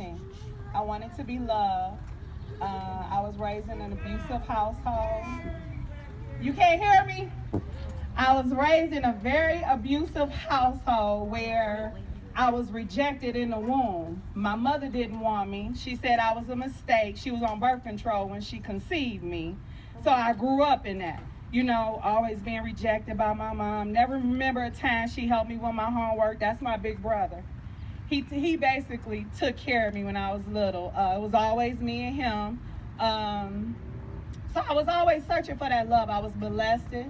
searching. I wanted to be loved. I was raised in an abusive household. You can't hear me? I was raised in a very abusive household where I was rejected in the womb. My mother didn't want me. She said I was a mistake. She was on birth control when she conceived me. So I grew up in that. Always being rejected by my mom. Never remember a time she helped me with my homework. That's my big brother. He basically took care of me when I was little. It was always me and him. So I was always searching for that love. I was molested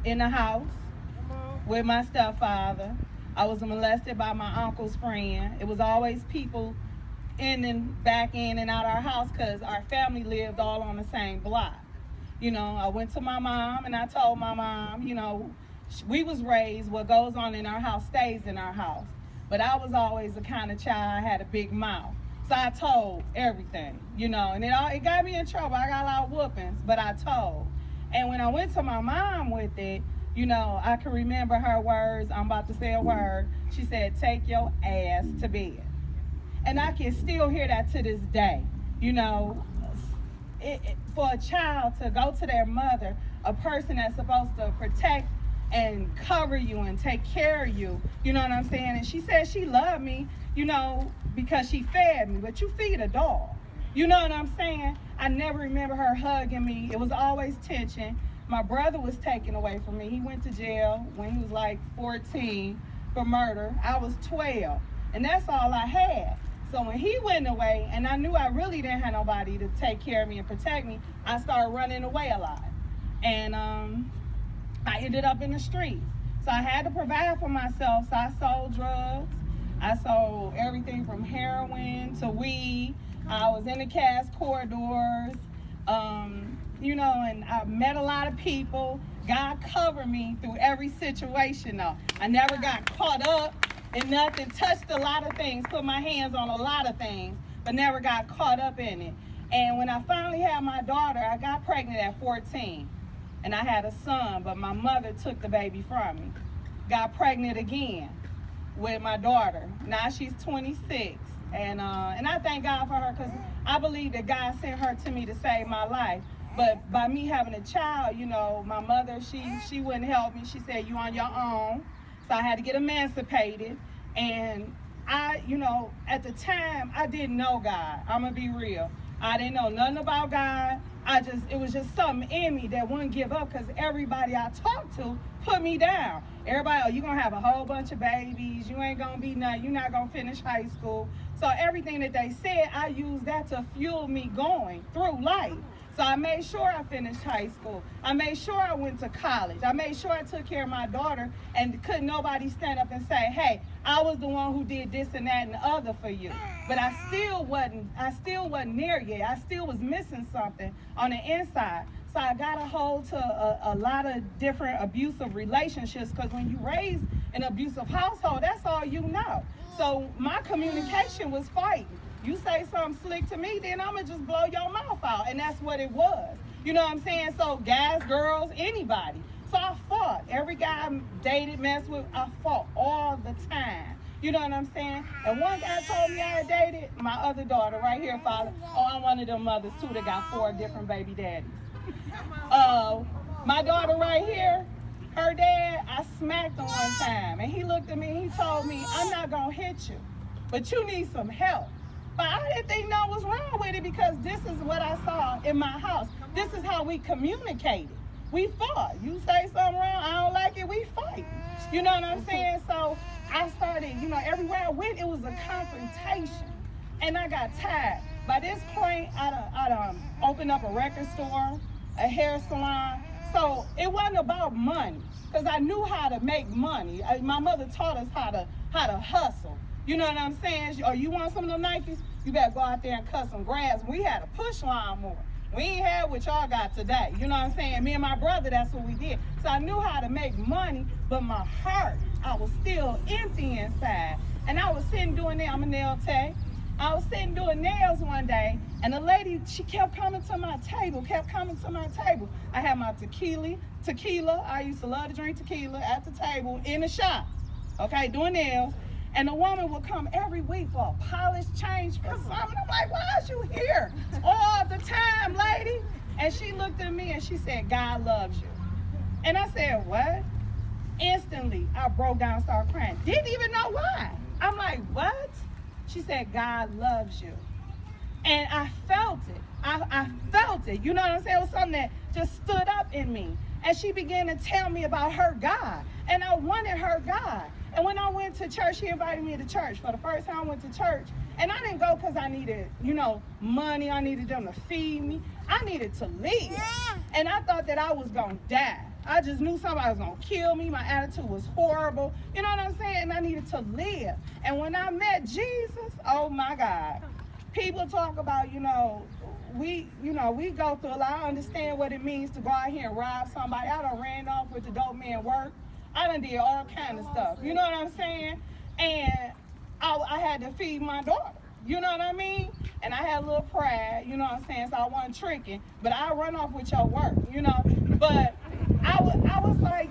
in the house with my stepfather. I was molested by my uncle's friend. It was always people back in and out our house because our family lived all on the same block. I went to my mom and I told my mom, we was raised, what goes on in our house stays in our house. But I was always the kind of child, I had a big mouth. So I told everything, and it got me in trouble. I got a lot of whoopings, but I told. And when I went to my mom with it, I can remember her words. I'm about to say a word. She said, take your ass to bed. And I can still hear that to this day. For a child to go to their mother, a person that's supposed to protect and cover you and take care of you, you know what I'm saying? And she said she loved me, because she fed me, but you feed a dog. You know what I'm saying? I never remember her hugging me. It was always tension. My brother was taken away from me. He went to jail when he was like 14 for murder. I was 12, and that's all I had. So when he went away, and I knew I really didn't have nobody to take care of me and protect me, I started running away a lot. And I ended up in the streets. So I had to provide for myself. So I sold drugs. I sold everything from heroin to weed. I was in the cast corridors, and I met a lot of people. God covered me through every situation, though. I never got caught up in nothing, touched a lot of things, put my hands on a lot of things, but never got caught up in it. And when I finally had my daughter, I got pregnant at 14. And I had a son, but my mother took the baby from me. Got pregnant again with my daughter. Now she's 26. And I thank God for her because I believe that God sent her to me to save my life. But by me having a child, my mother, she wouldn't help me. She said, you on your own. So I had to get emancipated. And I, at the time, I didn't know God. I'm going to be real. I didn't know nothing about God. It was just something in me that wouldn't give up because everybody I talked to put me down. Everybody, oh, you're going to have a whole bunch of babies. You ain't going to be nothing. You're not going to finish high school. So everything that they said, I used that to fuel me going through life. So I made sure I finished high school. I made sure I went to college. I made sure I took care of my daughter and couldn't nobody stand up and say, hey, I was the one who did this and that and the other for you. But I still wasn't near yet. I still was missing something on the inside. So I got a hold to a lot of different abusive relationships because when you raise an abusive household, that's all you know. So my communication was fighting. You say something slick to me, then I'm going to just blow your mouth out. And that's what it was. You know what I'm saying? So guys, girls, anybody. So I fought. Every guy I dated, messed with, I fought all the time. You know what I'm saying? And one guy told me I had dated my other daughter right here, father. Oh, I'm one of them mothers, too, that got 4 different baby daddies. My daughter right here, her dad, I smacked him one time. And he looked at me and he told me, I'm not going to hit you, but you need some help. But I didn't think nothing was wrong with it because this is what I saw in my house. This is how we communicated. We fought. You say something wrong, I don't like it, we fight. You know what I'm saying? So I started, everywhere I went, it was a confrontation. And I got tired. By this point, I opened up a record store, a hair salon. So it wasn't about money because I knew how to make money. My mother taught us how to hustle. You know what I'm saying? Or you want some of them Nikes? You better go out there and cut some grass. We had a push lawnmower. We ain't had what y'all got today. You know what I'm saying? Me and my brother, that's what we did. So I knew how to make money, but my heart, I was still empty inside. And I was sitting doing nails. I'm a nail tech. I was sitting doing nails one day, and the lady, she kept coming to my table. I had my tequila. I used to love to drink tequila at the table in the shop, okay, doing nails. And the woman would come every week for a polished change for something. I'm like, why is you here all the time, lady? And she looked at me and she said, God loves you. And I said, what? Instantly, I broke down and started crying. Didn't even know why. I'm like, what? She said, God loves you. And I felt it. I felt it. You know what I'm saying? It was something that just stood up in me. And she began to tell me about her God. And I wanted her God. And when I went to church, she invited me to church. For the first time I went to church. And I didn't go because I needed, money. I needed them to feed me. I needed to live. And I thought that I was going to die. I just knew somebody was going to kill me. My attitude was horrible. You know what I'm saying? And I needed to live. And when I met Jesus, oh my God. People talk about, we go through a lot. I understand what it means to go out here and rob somebody. I done ran off with the dope man work. I done did all kind of stuff. You know what I'm saying? And I had to feed my daughter. You know what I mean? And I had a little pride, you know what I'm saying? So I wasn't tricking. But I run off with your work, But I was like,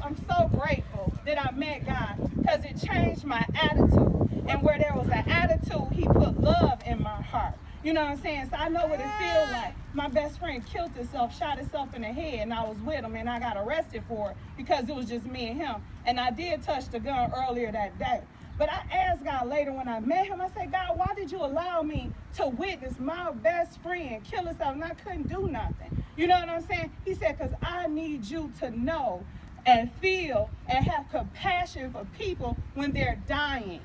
I'm so grateful that I met God because it changed my attitude. And where there was an attitude, he put love in my heart. You know what I'm saying? So I know what it feels like. My best friend killed himself, shot himself in the head, and I was with him, and I got arrested for it because it was just me and him. And I did touch the gun earlier that day. But I asked God later when I met him, I said, God, why did you allow me to witness my best friend kill himself and I couldn't do nothing? You know what I'm saying? He said, because I need you to know and feel and have compassion for people when they're dying.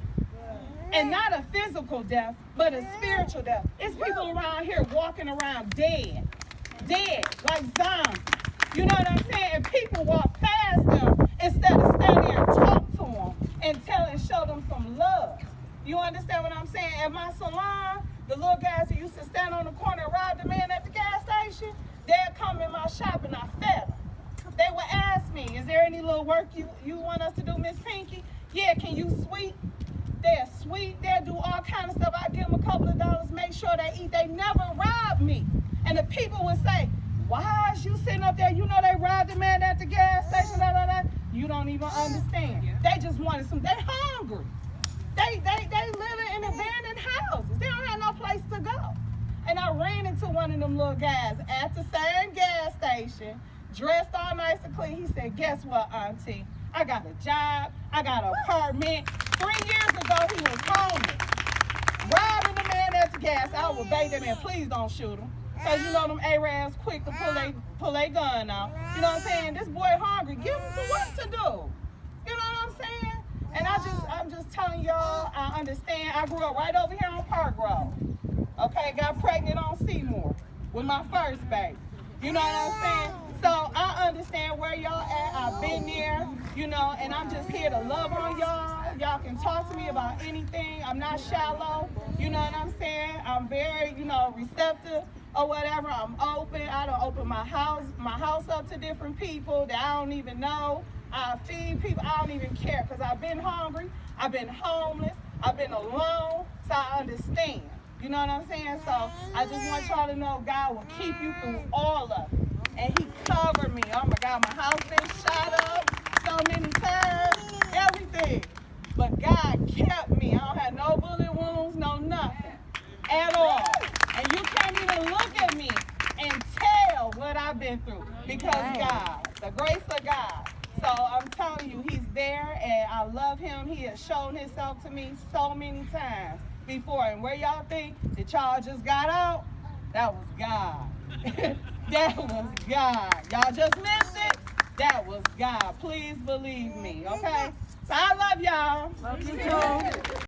And not a physical death, but a spiritual death. It's people around here walking around dead, like zombies. You know what I'm saying? And people walk past them instead of standing there and talk to them and show them some love. You understand what I'm saying? At my salon, the little guys who used to stand on the corner and rob the man at the gas station, they'd come in my shop and I fed them. They would ask me, is there any little work you want us to do, Miss Pinky? Yeah, can you sweep? They're sweet. They'll do all kind of stuff. I give them a couple of dollars, make sure they eat. They never rob me. And the people would say, why is you sitting up there? You know they robbed the man at the gas station, You don't even understand. They just wanted some. They hungry. They living in abandoned houses. They don't have no place to go. And I ran into one of them little guys at the same gas station, dressed all nice and clean. He said, guess what, auntie? I got a job. I got an apartment. 3 years ago, he was homeless. Robbing the man at the gas. I would beg that man, please don't shoot him. Because them Arabs quick to pull their gun out. You know what I'm saying? This boy hungry. Give him some work to do. You know what I'm saying? And I'm just telling y'all, I understand. I grew up right over here on Park Road. Okay, got pregnant on Seymour with my first baby. You know what I'm saying? So I understand where y'all at. I've been there, and I'm just here to love on y'all. Y'all can talk to me about anything. I'm not shallow. You know what I'm saying? I'm very, receptive or whatever. I'm open. I don't open my house up to different people that I don't even know. I feed people. I don't even care because I've been hungry. I've been homeless. I've been alone. So I understand. You know what I'm saying? So I just want y'all to know God will keep you through all of it. And he covered me. Oh my God, my house been shot up so many times, everything. But God kept me. I don't have no bullet wounds, no nothing at all. And you can't even look at me and tell what I've been through because God, the grace of God. So I'm telling you, he's there and I love him. He has shown himself to me so many times before. And where y'all think that y'all just got out, that was God. That was God. Y'all just missed it. That was God. Please believe me, okay? So I love y'all. Love you too.